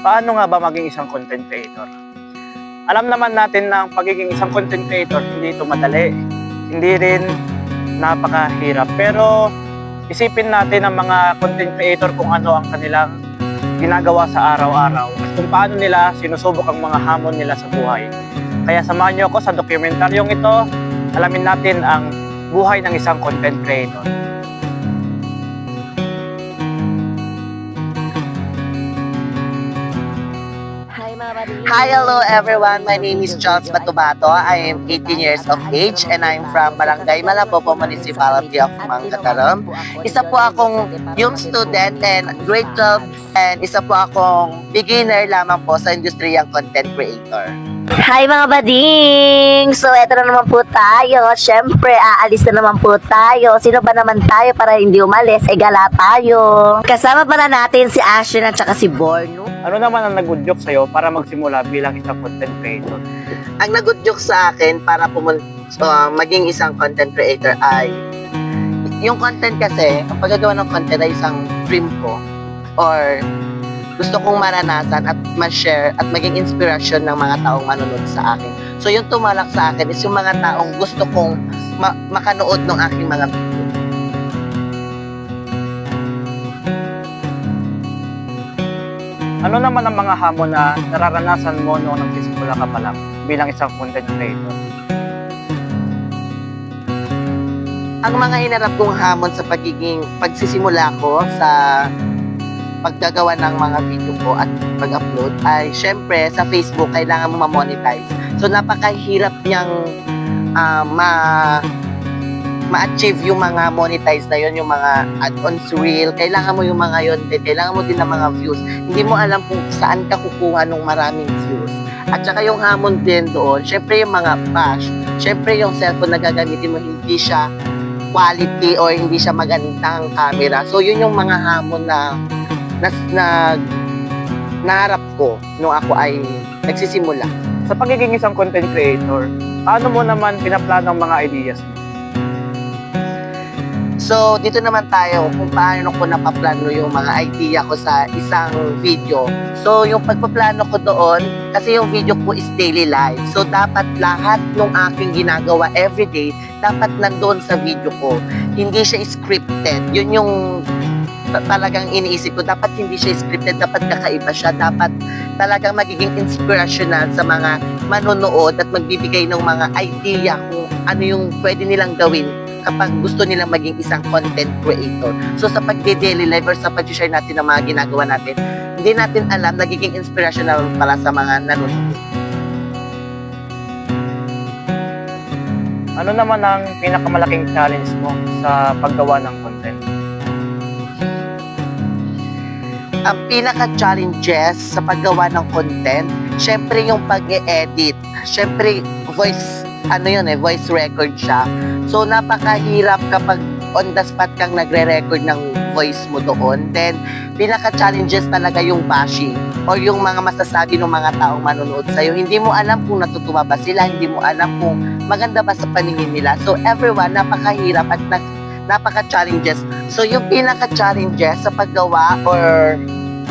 Paano nga ba maging isang content creator? Alam naman natin na ang pagiging isang content creator hindi ito madali. Hindi rin napakahirap. Pero isipin natin ang mga content creator kung ano ang kanilang ginagawa sa araw-araw at kung paano nila sinusubok ang mga hamon nila sa buhay. Kaya samahan niyo ako sa dokumentaryong ito. Alamin natin ang buhay ng isang content creator. Hi, hello everyone. My name is Charles Batubato. I am 18 years of age and I'm from Barangay Malapopo, Municipality of Mangkataram. Isa po akong young student and grade 12 and isa po akong beginner lamang po sa industriyang content creator. Hi mga bading! So eto na naman po tayo. Siyempre, aalis na naman po tayo. Sino ba naman tayo para hindi umalis? E gala tayo. Kasama pala natin si Ashlyn at saka si Borno. Ano naman ang nagudyok sa'yo para magsimula bilang isang content creator? Ang nagudyok sa akin para maging isang content creator ay yung content kasi, ang paggagawa ng content ay isang dream ko or gusto kong maranasan at ma-share at maging inspiration ng mga taong manonood sa akin. So yung tumalak sa akin is yung mga taong gusto kong makanood ng aking mga video. Ano naman ang mga hamon na nararanasan mo noong nagsisimula ka pa lang bilang isang content creator? Ang mga hinarap kong hamon sa pagsisimula ko sa paggagawa ng mga video ko at pag-upload ay syempre sa Facebook kailangan mo ma-monetize. So napakahirap niyang ma-achieve yung mga monetize na yun, yung mga add-ons reel. Kailangan mo yung mga yun din. Kailangan mo din ng mga views. Hindi mo alam kung saan ka kukuha ng maraming views. At saka yung hamon din doon, syempre yung mga bash. Syempre yung cellphone na gagamitin mo, hindi siya quality or hindi siya magandang camera. So yun yung mga hamon na naharap ko nung ako ay nagsisimula. Sa pagiging isang content creator, paano mo naman pinaplano ang mga ideas mo? So, dito naman tayo kung paano ko napaplano yung mga idea ko sa isang video. So, yung pagpaplano ko doon, kasi yung video ko is daily life. So, dapat lahat ng aking ginagawa everyday, dapat nandoon sa video ko. Hindi siya scripted. Yun yung talagang iniisip ko. Dapat hindi siya scripted, dapat kakaiba siya. Dapat talagang magiging inspirational sa mga manonood at magbibigay ng mga idea kung ano yung pwede nilang gawin kapag gusto nilang maging isang content creator. So sa pagde-daily life or sa pag-share natin ng mga ginagawa natin, hindi natin alam, nagiging inspirational pala sa mga nanonood. Ano naman ang pinakamalaking challenge mo sa paggawa ng content? Ang pinaka-challenges sa paggawa ng content, syempre yung pag-e-edit. Syempre, voice record siya. So, napakahirap kapag on the spot kang nagre-record ng voice mo doon. Then, pinaka-challenges talaga yung bashing or yung mga masasabi ng mga taong manonood sa'yo. Hindi mo alam kung natutuwa ba sila, hindi mo alam kung maganda ba sa paningin nila. So, everyone, napakahirap at napaka-challenges. So, yung pinaka-challenges sa paggawa or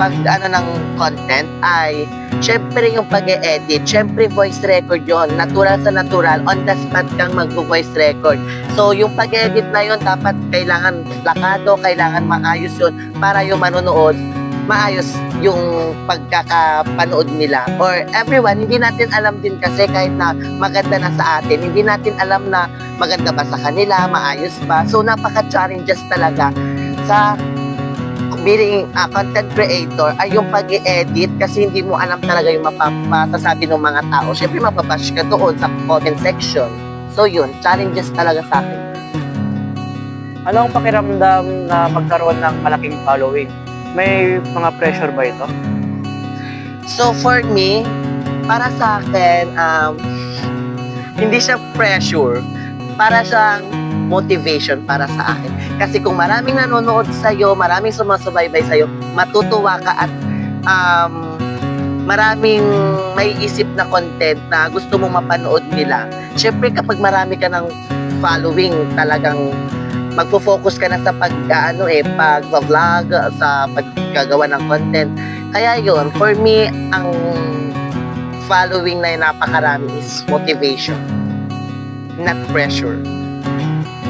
ng content ay syempre yung pag-e-edit. Syempre voice record yon, natural sa natural, on the spot kang mag-voice record. So, yung pag-edit na yon dapat kailangan plakado, kailangan maayos yun para yung manonood, maayos yung pagkakapanood nila. Or everyone, hindi natin alam din kasi kahit na maganda na sa atin, hindi natin alam na maganda ba sa kanila, maayos ba. So, napaka-challenges talaga sa being a content creator ay yung pag-i-edit kasi hindi mo alam talaga yung masasabi ng mga tao. Siyempre, mapabash ka doon sa comment section. So, yun, challenges talaga sa akin. Ano ang pakiramdam na magkaroon ng malaking following? May mga pressure ba ito? So, for me, para sa akin, hindi siya pressure. Para siyang motivation para sa akin. Kasi kung maraming nanonood sa'yo, maraming sumasubaybay sa'yo, matutuwa ka at maraming may isip na content na gusto mong mapanood nila. Siyempre kapag marami ka ng following, talagang magfo-focus ka na sa pag-vlog, sa paggagawa ng content. Kaya yun, for me, ang following na yung napakarami is motivation, not pressure.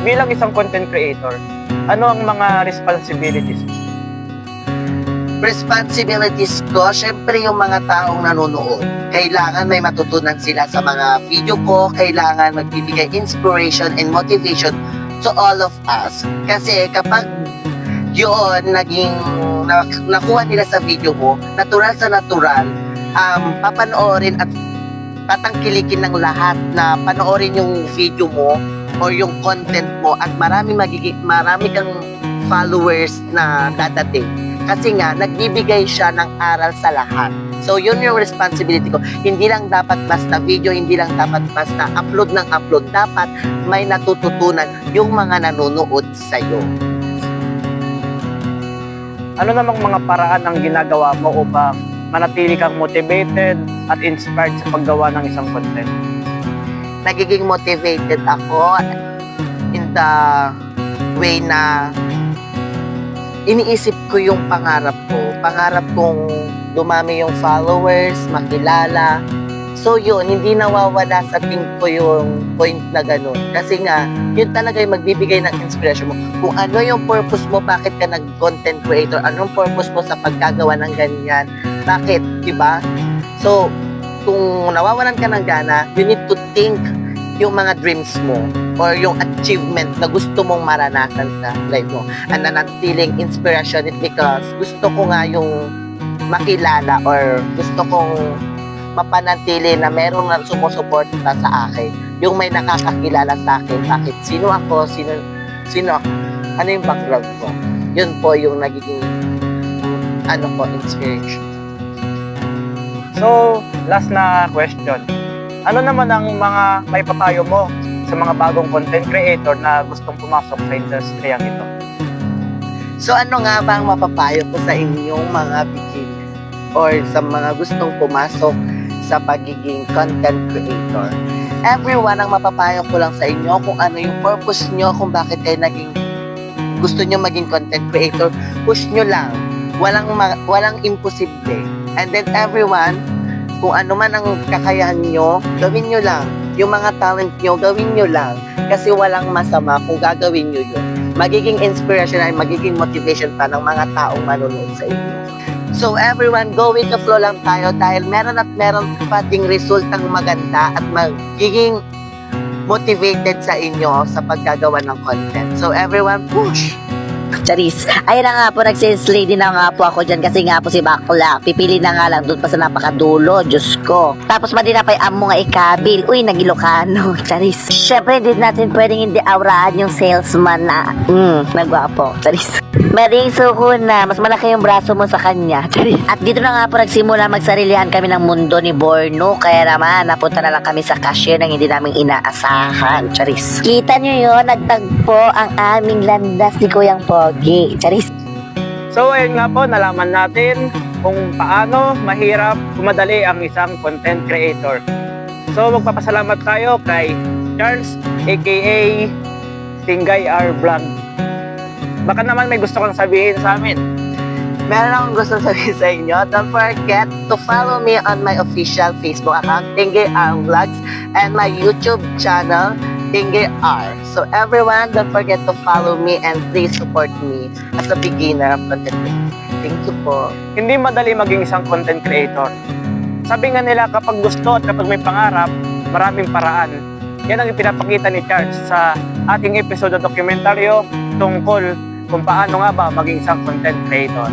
Bilang isang content creator, ano ang mga responsibilities mo? Responsibilities ko, syempre yung mga taong nanonood. Kailangan may matutunan sila sa mga video ko, kailangan magbibigay inspiration and motivation to all of us. Kasi kapag yun, nakuha nila sa video mo, natural sa natural, papanoorin at tatangkilikin ng lahat na panoorin yung video mo or yung content mo at marami kang followers na dadating. Kasi nga, nagbibigay siya ng aral sa lahat. So, yun yung responsibility ko. Hindi lang dapat basta video, hindi lang dapat basta upload ng upload. Dapat may natututunan yung mga nanonood sa'yo. Ano namang mga paraan ang ginagawa mo upang manatili kang motivated at inspired sa paggawa ng isang content? Nagiging motivated ako in the way na iniisip ko yung pangarap ko. Pangarap kong dumami yung followers, makilala. So yun, hindi nawawala sa tingin ko yung point na ganun. Kasi nga, yun talaga yung magbibigay ng inspiration mo. Kung ano yung purpose mo, bakit ka nag-content creator, anong purpose mo sa paggagawa ng ganyan, bakit, diba? So, kung nawawalan ka ng gana, you need to think yung mga dreams mo or yung achievement na gusto mong maranasan sa life mo. And nanatiling inspiration it because gusto ko nga yung makilala or gusto kong mapanatili na meron na sumusuporta sa akin. Yung may nakakakilala sa akin. Bakit? Sino ako? Sino ako? Ano yung background ko? Yun po yung nagiging inspiration. So, last na question. Ano naman ang mga may papayo mo sa mga bagong content creator na gustong pumasok sa industriyang ito? So ano nga ba ang mapapayo ko sa inyong mga beginners or sa mga gustong pumasok sa pagiging content creator? Everyone, ang mapapayo ko lang sa inyo kung ano yung purpose nyo, kung bakit kayo gusto nyo maging content creator, push nyo lang. Walang imposible. And then everyone, kung ano man ang kakayahan nyo, gawin nyo lang. Yung mga talent nyo, gawin nyo lang. Kasi walang masama kung gagawin nyo yun. Magiging inspiration ay magiging motivation pa ng mga taong manonood sa inyo. So everyone, go with the flow lang tayo dahil meron pa ding resultang maganda at magiging motivated sa inyo sa paggagawa ng content. So everyone, push! Charis. Ayun na nga po, nag-sales lady na nga po ako dyan kasi nga po si Bakla. Pipili na nga lang doon pa sa napakadulo. Diyos ko. Tapos madinapay amo nga ikabil. Uy, nag-Ilocano. Charis. Siyempre, hindi natin pwedeng hindi aurahan yung salesman na nagwapo. Charis. Maring suko na. Mas malaki yung braso mo sa kanya. Charis. At dito na nga po nagsimula magsarilihan kami ng mundo ni Borno. Kaya naman, napunta na lang kami sa cashier nang hindi namin inaasahan. Charis. Kita nyo yun, nagtagpo ang aming landas ni Kuyang Pogi. Charis. So, ayun nga po, nalaman natin kung paano mahirap kumadali ang isang content creator. So, magpapasalamat tayo kay Charles, aka Tingay R Vlog. Baka naman may gusto kang sabihin sa amin. Meron akong gusto sabihin sa inyo. Don't forget to follow me on my official Facebook account, Tingay R Vlogs, and my YouTube channel, Tingay R. So everyone, don't forget to follow me and please support me as a beginner of content creation. Thank you po. Hindi madali maging isang content creator. Sabi nga nila, kapag gusto at kapag may pangarap, maraming paraan. Yan ang ipinapakita ni Charles sa ating episode ng dokumentaryo tungkol kung paano nga ba maging isang content creator.